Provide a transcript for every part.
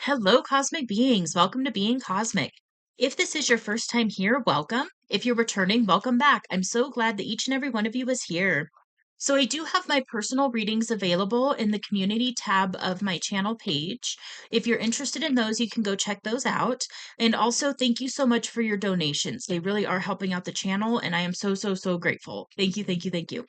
Hello, cosmic beings. Welcome to Being Cosmic. If this is your first time here, welcome. If you're returning, welcome back. I'm so glad that each and every one of you is here. So, I do have my personal readings available in the community tab of my channel page. If you're interested in those, you can go check those out. And also, thank you so much for your donations. They really are helping out the channel, and I am so grateful. Thank you, thank you, thank you.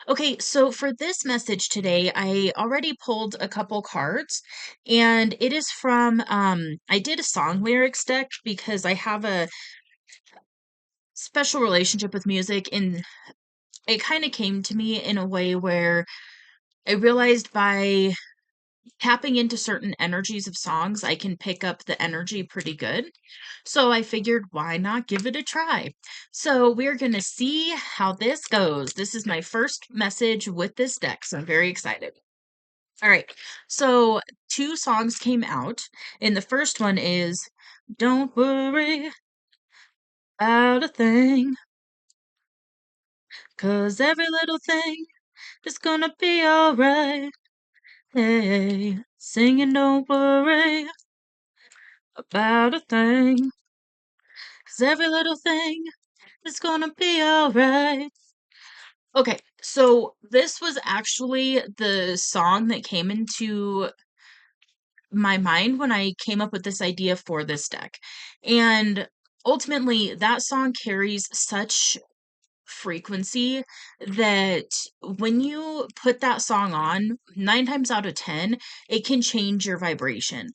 Okay, so for this message today, I already pulled a couple cards, and it is from I did a song lyrics deck because I have a special relationship with music, and it kind of came to me in a way where I realized by tapping into certain energies of songs, I can pick up the energy pretty good. So I figured, why not give it a try? So we're going to see how this goes. This is my first message with this deck, so I'm very excited. All right. So two songs came out, and the first one is Don't Worry About a Thing, 'cause every little thing is gonna be alright. Hey, singing Don't Worry About a Thing, 'cause every little thing is gonna be alright. Okay, so this was actually the song that came into my mind when I came up with this idea for this deck. And ultimately, that song carries such frequency that when you put that song on, 9 times out of 10, it can change your vibration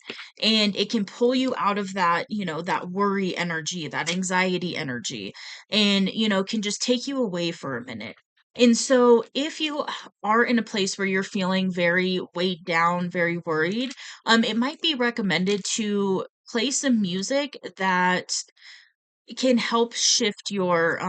and it can pull you out of that, that worry energy, that anxiety energy, and, can just take you away for a minute. And so, if you are in a place where you're feeling very weighed down, very worried, it might be recommended to play some music that can help shift your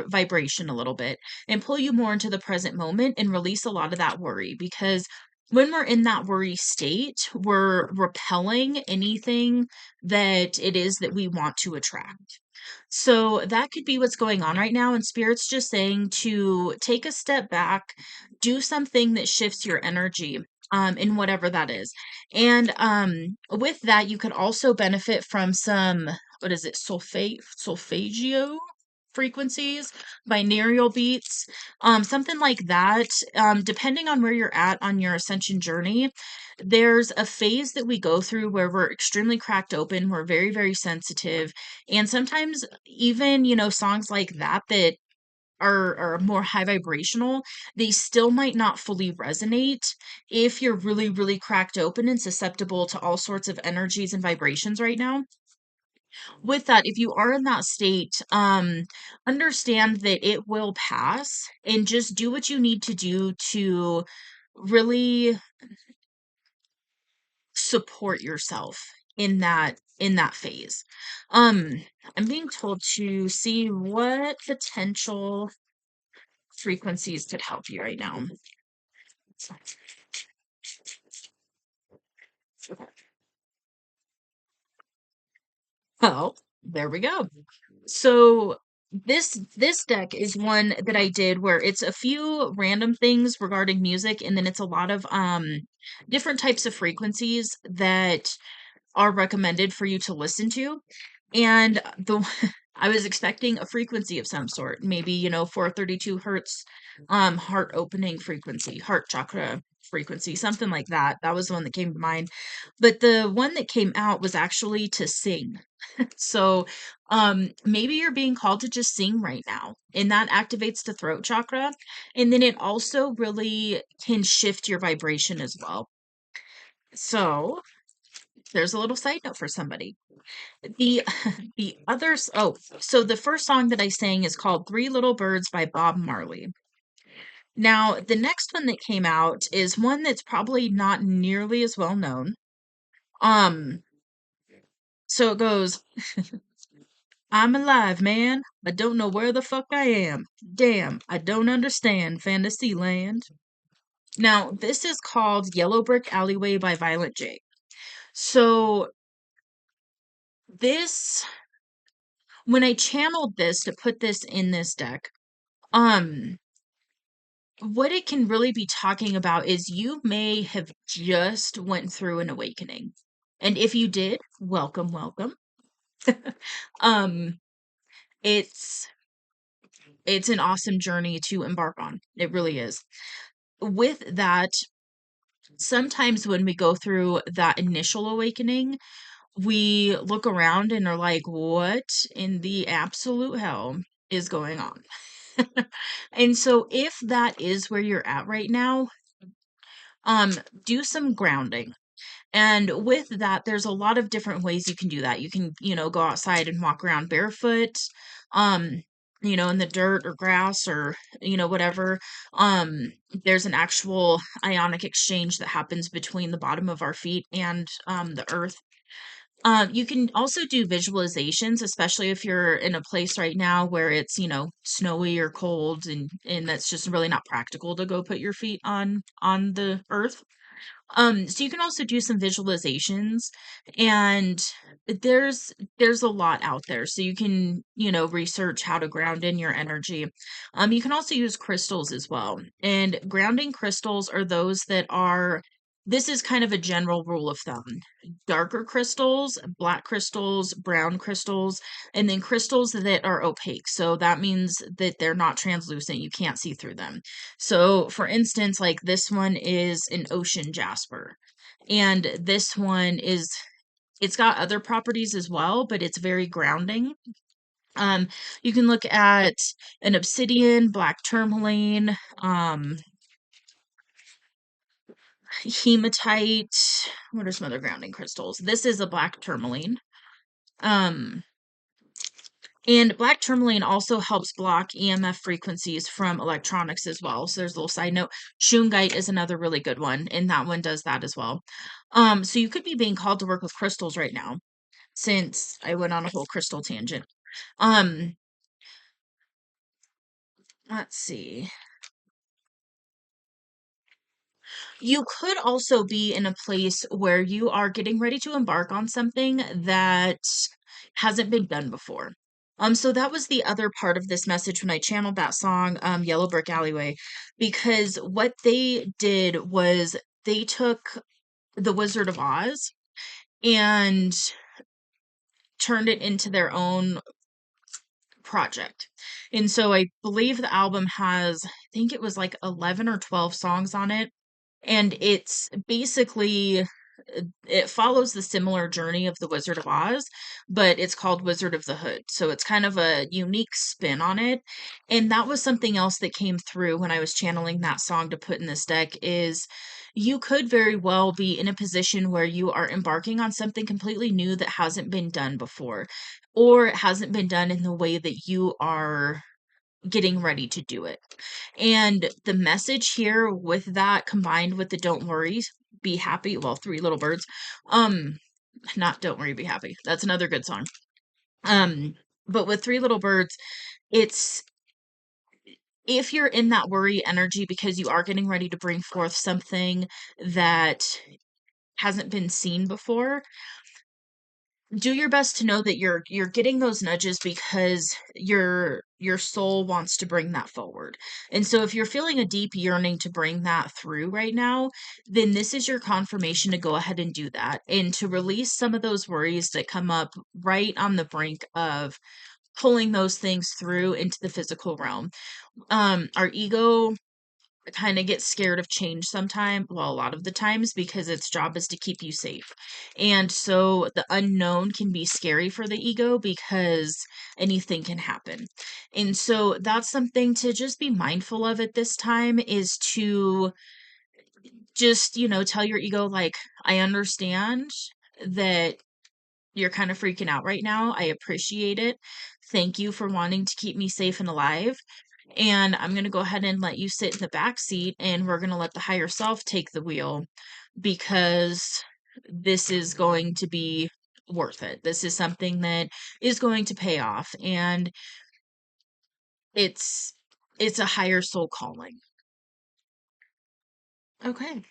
vibration a little bit and pull you more into the present moment and release a lot of that worry, because when we're in that worry state, we're repelling anything that it is that we want to attract. So that could be what's going on right now. And Spirit's just saying to take a step back, do something that shifts your energy. In whatever that is. And with that, you could also benefit from some, what is it, solfeggio frequencies, binaural beats, something like that. Depending on where you're at on your ascension journey, there's a phase that we go through where we're extremely cracked open, we're very sensitive, and sometimes even, songs like that are more high vibrational, they still might not fully resonate if you're really cracked open and susceptible to all sorts of energies and vibrations right now. With that, if you are in that state, understand that it will pass and just do what you need to do to really support yourself in that phase. Um, I'm being told to see what potential frequencies could help you right now. Well, there we go. So this deck is one that I did where it's a few random things regarding music, and then it's a lot of different types of frequencies that are recommended for you to listen to. And I was expecting a frequency of some sort, maybe, 432 hertz, heart opening frequency, heart chakra frequency, something like that. That was the one that came to mind. But the one that came out was actually to sing. So, maybe you're being called to just sing right now, and that activates the throat chakra. And then it also really can shift your vibration as well. So, there's a little side note for somebody. The the others so the first song that I sang is called Three Little Birds by Bob Marley. Now, the next one that came out is one that's probably not nearly as well known. Um, so it goes, I'm alive, man. I don't know where the fuck I am. Damn, I don't understand Fantasyland. Now, this is called Yellow Brick Alleyway by Violent J. So this when I channeled this to put this in this deck, um What it can really be talking about is you may have just went through an awakening. And if you did, welcome, welcome. Um, it's it's an awesome journey to embark on. It really is. With that, sometimes when we go through that initial awakening, we look around and are like, what in the absolute hell is going on? And so if that is where you're at right now, um, do some grounding. And with that, there's a lot of different ways you can do that. You can, go outside and walk around barefoot, um, in the dirt or grass or, whatever. Um, there's an actual ionic exchange that happens between the bottom of our feet and the earth. You can also do visualizations, especially if you're in a place right now where it's, snowy or cold and that's just really not practical to go put your feet on the earth. So you can also do some visualizations and there's a lot out there. So you can, research how to ground in your energy. You can also use crystals as well. And grounding crystals are those that are this is kind of a general rule of thumb. Darker crystals, black crystals, brown crystals, and then crystals that are opaque. So that means that they're not translucent. You can't see through them. So, for instance, like this one is an ocean jasper. And this one it's got other properties as well, but it's very grounding. Um, you can look at an obsidian, black tourmaline, hematite. What are some other grounding crystals? This is a black tourmaline. Um, And black tourmaline also helps block EMF frequencies from electronics as well. So there's a little side note. Shungite is another really good one, and that one does that as well. So you could be being called to work with crystals right now, since I went on a whole crystal tangent. Um, let's see. You could also be in a place where you are getting ready to embark on something that hasn't been done before. So that was the other part of this message when I channeled that song, Yellow Brick Alleyway, because what they did was they took The Wizard of Oz and turned it into their own project. And so I believe the album has, I think it was like 11 or 12 songs on it, and it's basically it follows the similar journey of the Wizard of Oz, but it's called Wizard of the Hood. So it's kind of a unique spin on it. And that was something else that came through when I was channeling that song to put in this deck is you could very well be in a position where you are embarking on something completely new that hasn't been done before, or it hasn't been done in the way that you are getting ready to do it. And the message here with that combined with the don't worry, be happy, well, Three Little Birds, um, not Don't Worry, Be Happy. That's another good song. Um, but with Three Little Birds, it's if you're in that worry energy because you are getting ready to bring forth something that hasn't been seen before, do your best to know that you're getting those nudges because your soul wants to bring that forward. And so if you're feeling a deep yearning to bring that through right now, then this is your confirmation to go ahead and do that and to release some of those worries that come up right on the brink of pulling those things through into the physical realm. Our ego kind of get scared of change sometime, well, a lot of the times because its job is to keep you safe. And so the unknown can be scary for the ego because anything can happen. And so that's something to just be mindful of at this time is to just, tell your ego like I understand that you're kind of freaking out right now. I appreciate it. Thank you for wanting to keep me safe and alive. And I'm going to go ahead and let you sit in the back seat and we're going to let the higher self take the wheel because this is going to be worth it. This is something that is going to pay off and it's it's a higher soul calling. Okay.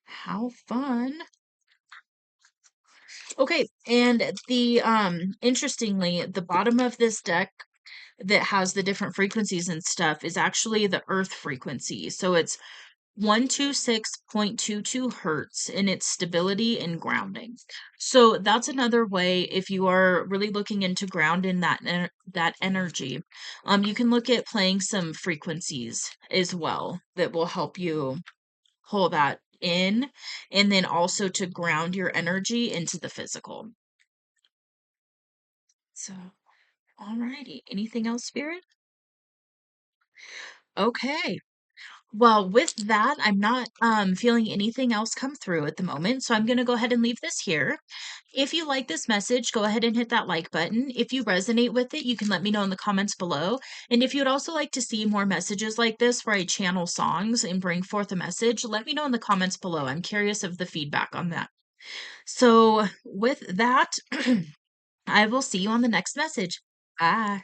How fun. Okay, and the interestingly, the bottom of this deck that has the different frequencies and stuff is actually the earth frequency. So it's 126.22 hertz in its stability and grounding. So that's another way if you are really looking into grounding that energy. You can look at playing some frequencies as well that will help you pull that in, and then also to ground your energy into the physical. So, alrighty. Anything else, Spirit? Okay. Well, with that, I'm not feeling anything else come through at the moment, so I'm going to go ahead and leave this here. If you like this message, go ahead and hit that like button. If you resonate with it, you can let me know in the comments below. And if you'd also like to see more messages like this where I channel songs and bring forth a message, let me know in the comments below. I'm curious of the feedback on that. So, with that, I will see you on the next message. Bye.